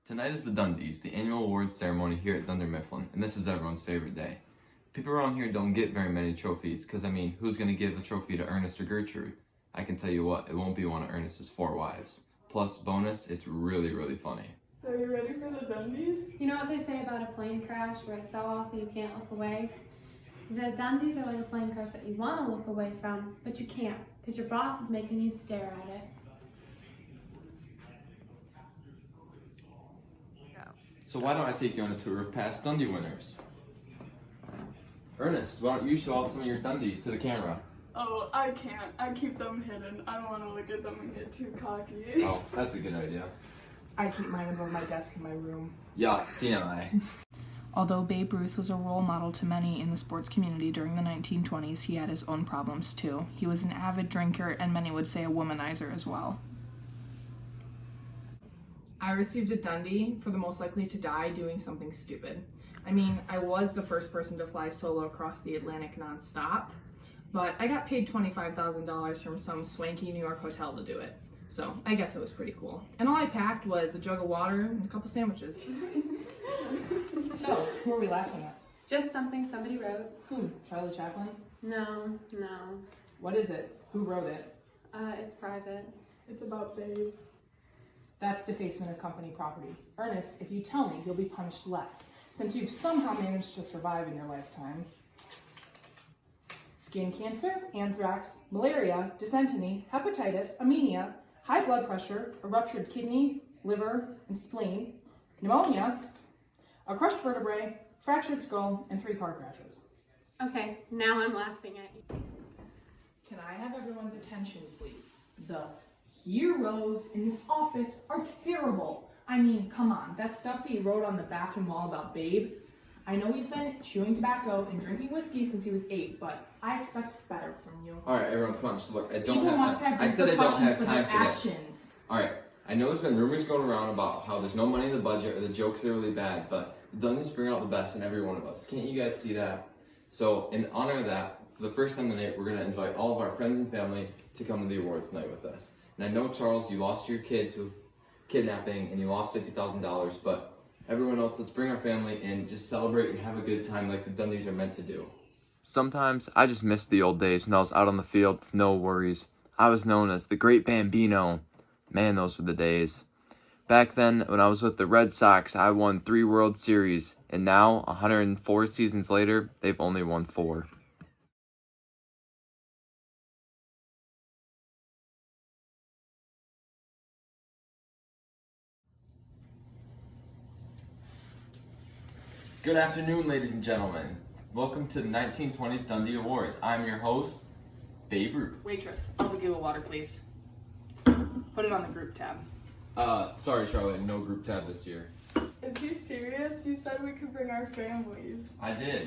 Tonight is the Dundies, the annual awards ceremony here at Dunder Mifflin, and this is everyone's favorite day. People around here don't get very many trophies, because who's going to give a trophy to Ernest or Gertrude? I can tell you what, it won't be one of Ernest's 4 wives. Plus, bonus, it's really, really funny. So are you ready for the Dundies? You know what they say about a plane crash where it's so awful you can't look away? The Dundies are like a plane crash that you want to look away from, but you can't, because your boss is making you stare at it. So why don't I take you on a tour of past Dundie winners? Ernest, why don't you show off some of your Dundies to the camera? Oh, I can't. I keep them hidden. I don't want to look at them and get too cocky. Oh, that's a good idea. I keep mine above my desk in my room. Yeah, TMI. Although Babe Ruth was a role model to many in the sports community during the 1920s, he had his own problems too. He was an avid drinker and many would say a womanizer as well. I received a Dundie for the most likely to die doing something stupid. I was the first person to fly solo across the Atlantic nonstop, but I got paid $25,000 from some swanky New York hotel to do it. So I guess it was pretty cool. And all I packed was a jug of water and a couple sandwiches. So, who are we laughing at? Just something somebody wrote. Who? Charlie Chaplin? No. What is it? Who wrote it? It's private. It's about Babe. That's defacement of company property. Ernest, if you tell me, you'll be punished less, since you've somehow managed to survive in your lifetime. Skin cancer, anthrax, malaria, dysentery, hepatitis, anemia, high blood pressure, a ruptured kidney, liver, and spleen, pneumonia, a crushed vertebrae, fractured skull, and 3 car crashes. Okay, now I'm laughing at you. Can I have everyone's attention, please? The heroes in this office are terrible. Come on, that stuff that he wrote on the bathroom wall about Babe. I know he's been chewing tobacco and drinking whiskey since he was 8, but I expect better from you. Alright, everyone, come on, just look. I don't People have time. I said I don't have time for this. Alright, I know there's been rumors going around about how there's no money in the budget or the jokes are really bad, but the Dundies bring out the best in every one of us. Can't you guys see that? So, in honor of that, for the first time tonight, we're going to invite all of our friends and family to come to the awards night with us. And I know, Charles, you lost your kid to kidnapping and you lost $50,000, but everyone else, let's bring our family and just celebrate and have a good time like the Dundies are meant to do. Sometimes I just miss the old days when I was out on the field with no worries. I was known as the Great Bambino. Man, those were the days. Back then, when I was with the Red Sox, I won 3 World Series, and now, 104 seasons later, they've only won 4. Good afternoon, ladies and gentlemen. Welcome to the 1920's Dundie Awards. I'm your host, Babe Ruth. Waitress, I'll give you a water, please. Put it on the group tab. Sorry, Charlotte, no group tab this year. Is he serious? You said we could bring our families. I did.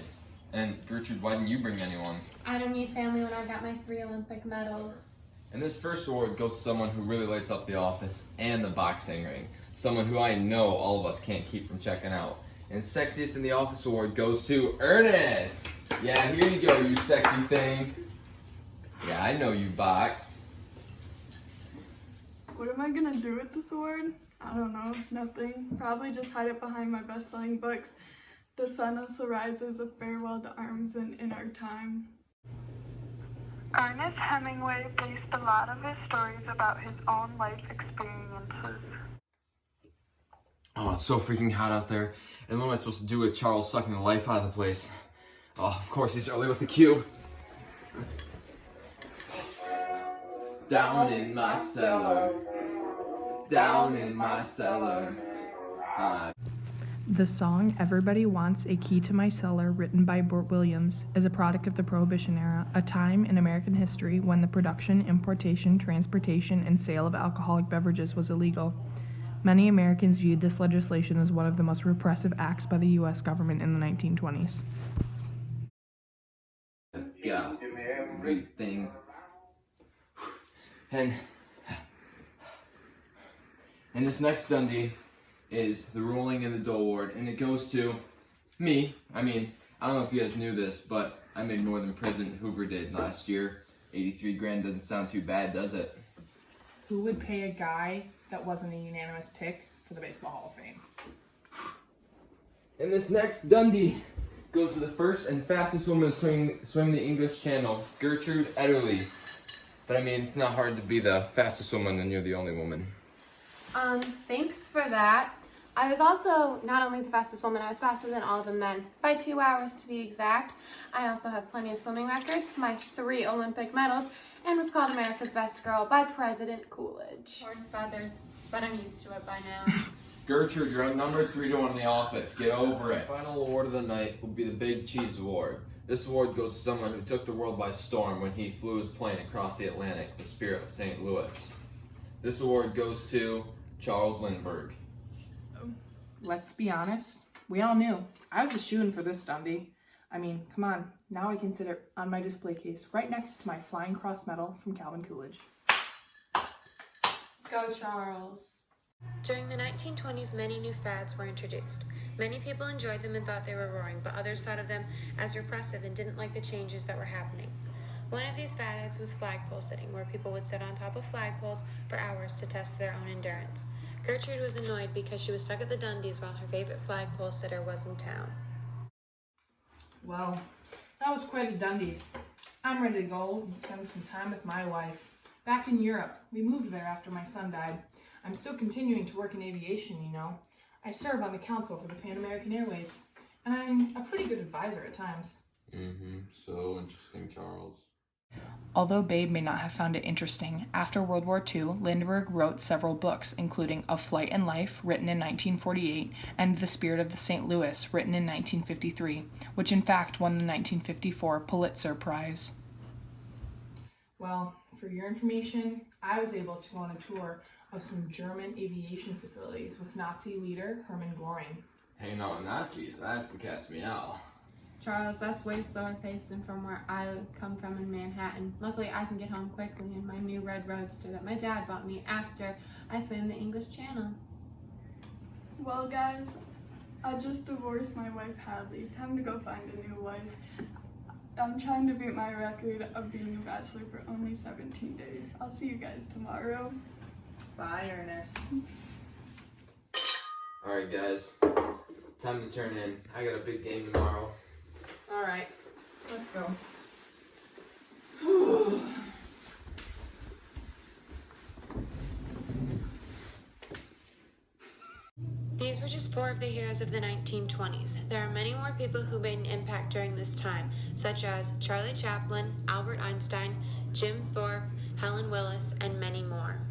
And Gertrude, why didn't you bring anyone? I don't need family when I got my 3 Olympic medals. And this first award goes to someone who really lights up the office and the boxing ring. Someone who I know all of us can't keep from checking out. And Sexiest in the Office award goes to Ernest! Yeah, here you go, you sexy thing. Yeah, I know you box. What am I gonna do with this award? I don't know. Nothing. Probably just hide it behind my best-selling books, The Sun Also Rises, A Farewell to Arms, and In Our Time. Ernest Hemingway based a lot of his stories about his own life experiences. Oh, it's so freaking hot out there. And what am I supposed to do with Charles sucking the life out of the place? Oh, of course, he's early with the cue. Down in my cellar. Down in my cellar. The song Everybody Wants a Key to My Cellar, written by Burt Williams, is a product of the Prohibition era, a time in American history when the production, importation, transportation, and sale of alcoholic beverages was illegal. Many Americans viewed this legislation as one of the most repressive acts by the U.S. government in the 1920s. I've got everything. And this next Dundie is the Rolling in the Dough Award, and it goes to me. I don't know if you guys knew this, but I made more than President Hoover did last year. 83 grand doesn't sound too bad, does it? Who would pay a guy that wasn't a unanimous pick for the Baseball Hall of Fame. And this next Dundee goes to the first and fastest woman to swim the English Channel, Gertrude Ederle. But I mean, it's not hard to be the fastest woman and you're the only woman. Thanks for that. I was also not only the fastest woman, I was faster than all of the men, by 2 hours to be exact. I also have plenty of swimming records, my 3 Olympic medals, and was called America's Best Girl by President Coolidge. Horse feathers, but I'm used to it by now. Gertrude, you're number 3-1 in the office. Get over it. The final award of the night will be the Big Cheese Award. This award goes to someone who took the world by storm when he flew his plane across the Atlantic, the spirit of St. Louis. This award goes to Charles Lindbergh. Let's be honest, we all knew. I was a shoo-in for this Dundee. I mean, come on, now I can sit it on my display case right next to my Flying Cross medal from Calvin Coolidge. Go, Charles. During the 1920s, many new fads were introduced. Many people enjoyed them and thought they were roaring, but others thought of them as repressive and didn't like the changes that were happening. One of these fads was flagpole sitting, where people would sit on top of flagpoles for hours to test their own endurance. Gertrude was annoyed because she was stuck at the Dundies while her favorite flagpole sitter was in town. Well, that was quite a Dundies. I'm ready to go and spend some time with my wife. Back in Europe, we moved there after my son died. I'm still continuing to work in aviation, you know. I serve on the council for the Pan American Airways, and I'm a pretty good advisor at times. So interesting, Charles. Although Babe may not have found it interesting, after World War II, Lindbergh wrote several books, including A Flight in Life, written in 1948, and The Spirit of the St. Louis, written in 1953, which in fact won the 1954 Pulitzer Prize. Well, for your information, I was able to go on a tour of some German aviation facilities with Nazi leader Hermann Göring. Hanging out with Nazis, that's the cat's meow. Charles, that's way slower paced than from where I come from in Manhattan. Luckily, I can get home quickly in my new red roadster that my dad bought me after I swam the English Channel. Well, guys, I just divorced my wife Hadley. Time to go find a new wife. I'm trying to beat my record of being a bachelor for only 17 days. I'll see you guys tomorrow. Bye, Ernest. Alright, guys. Time to turn in. I got a big game tomorrow. All right, let's go. These were just 4 of the heroes of the 1920s. There are many more people who made an impact during this time, such as Charlie Chaplin, Albert Einstein, Jim Thorpe, Helen Willis, and many more.